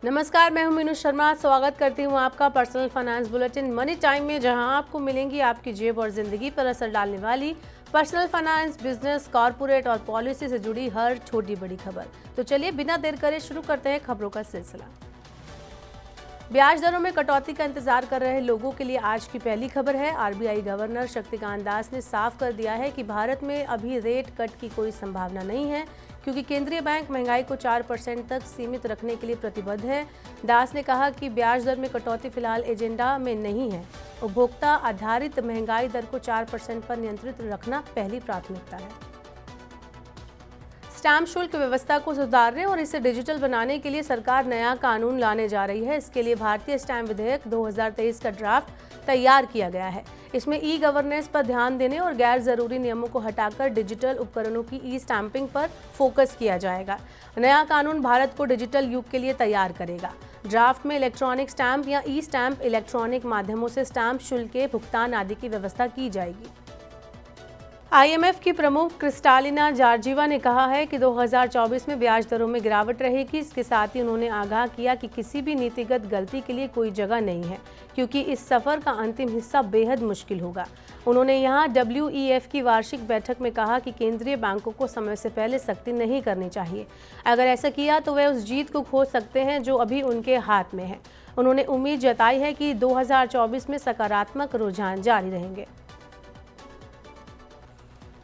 नमस्कार, मैं हूं मीनू शर्मा। स्वागत करती हूं आपका personal finance bulletin money time में, जहां आपको मिलेंगी आपकी जेब और जिंदगी पर असर डालने वाली पर्सनल फाइनेंस, बिजनेस, कॉर्पोरेट और पॉलिसी से जुड़ी हर छोटी बड़ी खबर। तो चलिए बिना देर करे शुरू करते हैं खबरों का सिलसिला। ब्याज दरों में कटौती का इंतजार कर रहे लोगों के लिए आज की पहली खबर है। आरबीआई गवर्नर शक्तिकांत दास ने साफ कर दिया है कि भारत में अभी रेट कट की कोई संभावना नहीं है, क्योंकि केंद्रीय बैंक महंगाई को 4% तक सीमित रखने के लिए प्रतिबद्ध है। दास ने कहा कि ब्याज दर में कटौती फिलहाल एजेंडा में नहीं है। उपभोक्ता आधारित महंगाई दर को 4% पर नियंत्रित रखना पहली प्राथमिकता है। स्टैम्प शुल्क व्यवस्था को सुधारने और इसे डिजिटल बनाने के लिए सरकार नया कानून लाने जा रही है। इसके लिए भारतीय स्टैम्प विधेयक 2023 का ड्राफ्ट तैयार किया गया है। इसमें ई गवर्नेंस पर ध्यान देने और गैर जरूरी नियमों को हटाकर डिजिटल उपकरणों की ई स्टैंपिंग पर फोकस किया जाएगा। नया कानून भारत को डिजिटल युग के लिए तैयार करेगा। ड्राफ्ट में इलेक्ट्रॉनिक स्टैंप या ई स्टैंप, इलेक्ट्रॉनिक माध्यमों से स्टैंप शुल्क के भुगतान आदि की व्यवस्था की जाएगी। आईएमएफ की प्रमुख क्रिस्टालिना जॉर्जिवा ने कहा है कि 2024 में ब्याज दरों में गिरावट रहेगी। इसके साथ ही उन्होंने आगाह किया कि किसी भी नीतिगत गलती के लिए कोई जगह नहीं है, क्योंकि इस सफर का अंतिम हिस्सा बेहद मुश्किल होगा। उन्होंने यहां डब्ल्यूईएफ की वार्षिक बैठक में कहा कि केंद्रीय बैंकों को समय से पहले सख्ती नहीं करनी चाहिए। अगर ऐसा किया तो वे उस जीत को खो सकते हैं जो अभी उनके हाथ में है। उन्होंने उम्मीद जताई है कि 2024 में सकारात्मक रुझान जारी रहेंगे।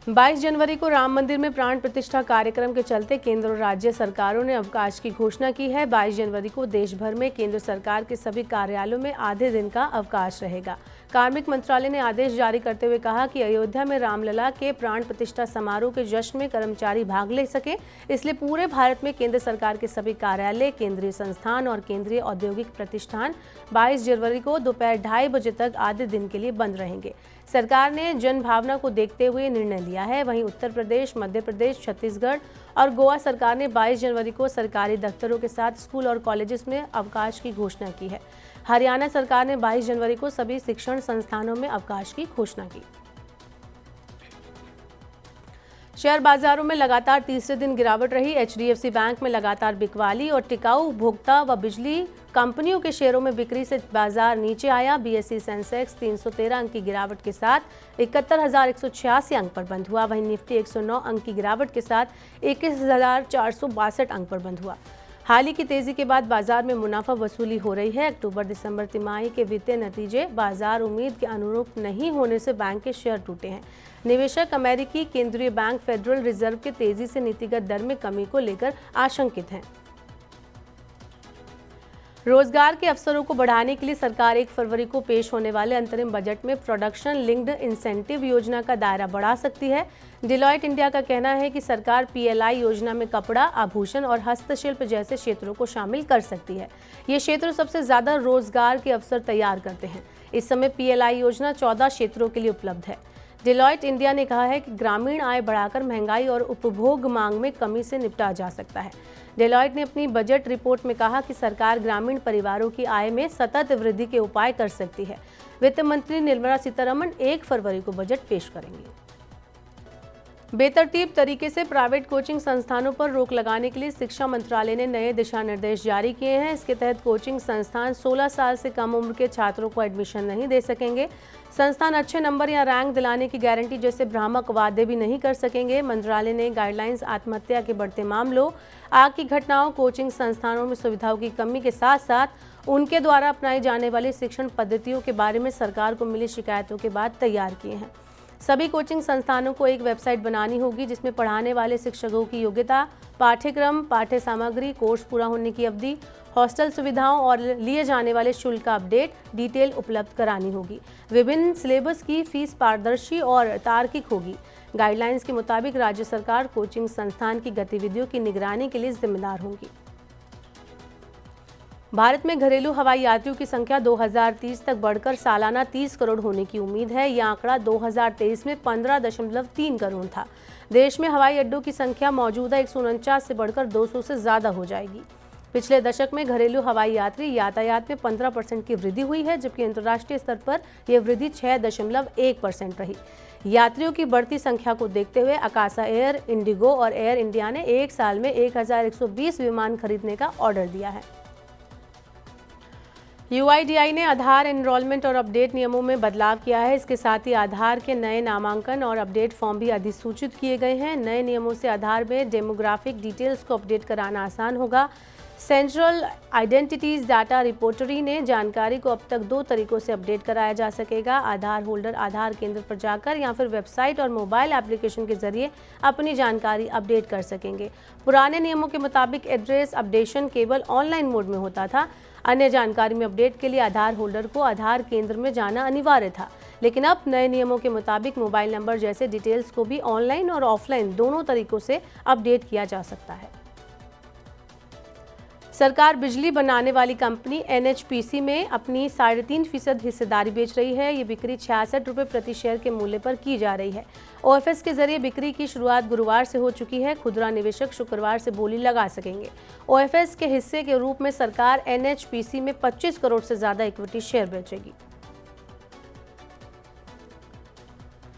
22 जनवरी को राम मंदिर में प्राण प्रतिष्ठा कार्यक्रम के चलते केंद्र और राज्य सरकारों ने अवकाश की घोषणा की है। 22 जनवरी को देश भर में केंद्र सरकार के सभी कार्यालयों में आधे दिन का अवकाश रहेगा। कार्मिक मंत्रालय ने आदेश जारी करते हुए कहा कि अयोध्या में रामलला के प्राण प्रतिष्ठा समारोह के जश्न में कर्मचारी भाग ले सके, इसलिए पूरे भारत में केंद्र सरकार के सभी कार्यालय, केंद्रीय संस्थान और केंद्रीय औद्योगिक प्रतिष्ठान 22 जनवरी को दोपहर 2:30 बजे तक आधे दिन के लिए बंद रहेंगे। सरकार ने जनभावना को देखते हुए निर्णय लिया है। वहीं उत्तर प्रदेश, मध्य प्रदेश, छत्तीसगढ़ और गोवा सरकार ने 22 जनवरी को सरकारी दफ्तरों के साथ स्कूल और कॉलेजेस में अवकाश की घोषणा की है। हरियाणा सरकार ने 22 जनवरी को सभी शिक्षण संस्थानों में अवकाश की घोषणा की। शेयर बाजारों में लगातार तीसरे दिन गिरावट रही। एचडीएफसी बैंक में लगातार बिकवाली और टिकाऊ उपभोक्ता व बिजली कंपनियों के शेयरों में बिक्री से बाजार नीचे आया। बीएसई सेंसेक्स 313 अंक की गिरावट के साथ 71,186 अंक पर बंद हुआ। वहीं निफ्टी 109 अंक की गिरावट के साथ 21,462 अंक पर बंद हुआ। हाल ही की तेजी के बाद बाजार में मुनाफा वसूली हो रही है। अक्टूबर-दिसंबर तिमाही के वित्तीय नतीजे बाजार उम्मीद के अनुरूप नहीं होने से बैंक के शेयर टूटे हैं। निवेशक अमेरिकी केंद्रीय बैंक फेडरल रिजर्व के तेजी से नीतिगत दर में कमी को लेकर आशंकित हैं। रोजगार के अवसरों को बढ़ाने के लिए सरकार 1 फरवरी को पेश होने वाले अंतरिम बजट में प्रोडक्शन लिंक्ड इंसेंटिव योजना का दायरा बढ़ा सकती है। डिलॉयट इंडिया का कहना है कि सरकार पीएलआई योजना में कपड़ा, आभूषण और हस्तशिल्प जैसे क्षेत्रों को शामिल कर सकती है। ये क्षेत्र सबसे ज्यादा रोजगार के अवसर तैयार करते हैं। इस समय पीएलआई योजना 14 क्षेत्रों के लिए उपलब्ध है। डिलॉयट इंडिया ने कहा है कि ग्रामीण आय बढ़ाकर महंगाई और उपभोग मांग में कमी से निपटा जा सकता है। डिलॉयट ने अपनी बजट रिपोर्ट में कहा कि सरकार ग्रामीण परिवारों की आय में सतत वृद्धि के उपाय कर सकती है। वित्त मंत्री निर्मला सीतारमण 1 फरवरी को बजट पेश करेंगी। बेतरतीब तरीके से प्राइवेट कोचिंग संस्थानों पर रोक लगाने के लिए शिक्षा मंत्रालय ने नए दिशा निर्देश जारी किए हैं। इसके तहत कोचिंग संस्थान 16 साल से कम उम्र के छात्रों को एडमिशन नहीं दे सकेंगे। संस्थान अच्छे नंबर या रैंक दिलाने की गारंटी जैसे भ्रामक वादे भी नहीं कर सकेंगे। मंत्रालय ने गाइडलाइंस आत्महत्या के बढ़ते मामलों, आग की घटनाओं, कोचिंग संस्थानों में सुविधाओं की कमी के साथ साथ उनके द्वारा अपनाई जाने वाली शिक्षण पद्धतियों के बारे में सरकार को मिली शिकायतों के बाद तैयार किए हैं। सभी कोचिंग संस्थानों को एक वेबसाइट बनानी होगी जिसमें पढ़ाने वाले शिक्षकों की योग्यता, पाठ्यक्रम, पाठ्य सामग्री, कोर्स पूरा होने की अवधि, हॉस्टल सुविधाओं और लिए जाने वाले शुल्क का अपडेट डिटेल उपलब्ध करानी होगी। विभिन्न सिलेबस की फीस पारदर्शी और तार्किक होगी। गाइडलाइंस के मुताबिक राज्य सरकार कोचिंग संस्थान की गतिविधियों की निगरानी के लिए जिम्मेदार होंगी। भारत में घरेलू हवाई यात्रियों की संख्या 49 तक बढ़कर सालाना 30 करोड़ होने की उम्मीद है। यह आंकड़ा 2023 में 15.3 करोड़ था। देश में हवाई अड्डों की संख्या मौजूदा 149 से बढ़कर 200 से ज्यादा हो जाएगी। पिछले दशक में घरेलू हवाई यात्री यातायात में 15% की वृद्धि हुई है, जबकि अंतर्राष्ट्रीय स्तर पर यह वृद्धि 6.1% रही। यात्रियों की बढ़ती संख्या को देखते हुए अकासा एयर, इंडिगो और एयर इंडिया ने एक साल में 1120 विमान खरीदने का ऑर्डर दिया है। UIDAI ने आधार एनरोलमेंट और अपडेट नियमों में बदलाव किया है। इसके साथ ही आधार के नए नामांकन और अपडेट फॉर्म भी अधिसूचित किए गए हैं। नए नियमों से आधार में डेमोग्राफिक डिटेल्स को अपडेट कराना आसान होगा। सेंट्रल आइडेंटिटीज डाटा रिपोजिटरी ने जानकारी को अब तक 2 तरीकों से अपडेट कराया जा सकेगा। आधार होल्डर आधार केंद्र पर जाकर या फिर वेबसाइट और मोबाइल एप्लीकेशन के जरिए अपनी जानकारी अपडेट कर सकेंगे। पुराने नियमों के मुताबिक एड्रेस अपडेशन केवल ऑनलाइन मोड में होता था। अन्य जानकारी में अपडेट के लिए आधार होल्डर को आधार केंद्र में जाना अनिवार्य था, लेकिन अब नए नियमों के मुताबिक मोबाइल नंबर जैसे डिटेल्स को भी ऑनलाइन और ऑफलाइन दोनों तरीकों से अपडेट किया जा सकता है। सरकार बिजली बनाने वाली कंपनी NHPC में अपनी 3.5% हिस्सेदारी बेच रही है। ये बिक्री 66 रुपये प्रति शेयर के मूल्य पर की जा रही है। OFS के जरिए बिक्री की शुरुआत गुरुवार से हो चुकी है। खुदरा निवेशक शुक्रवार से बोली लगा सकेंगे। OFS के हिस्से के रूप में सरकार NHPC में 25 करोड़ से ज्यादा इक्विटी शेयर बेचेगी।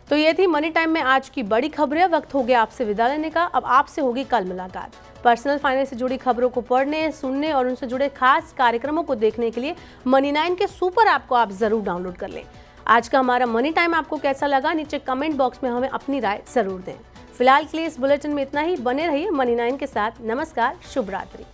तो ये थी मनी टाइम में आज की बड़ी खबरें। वक्त हो गया आपसे विदा लेने का। अब आपसे होगी कल मुलाकात। पर्सनल फाइनेंस से जुड़ी खबरों को पढ़ने, सुनने और उनसे जुड़े खास कार्यक्रमों को देखने के लिए मनी9 के सुपर ऐप को आप जरूर डाउनलोड कर लें। आज का हमारा मनी टाइम आपको कैसा लगा, नीचे कमेंट बॉक्स में हमें अपनी राय जरूर दें। फिलहाल के लिए इस बुलेटिन में इतना ही। बने रहिए मनी9 के साथ। नमस्कार, शुभ रात्रि।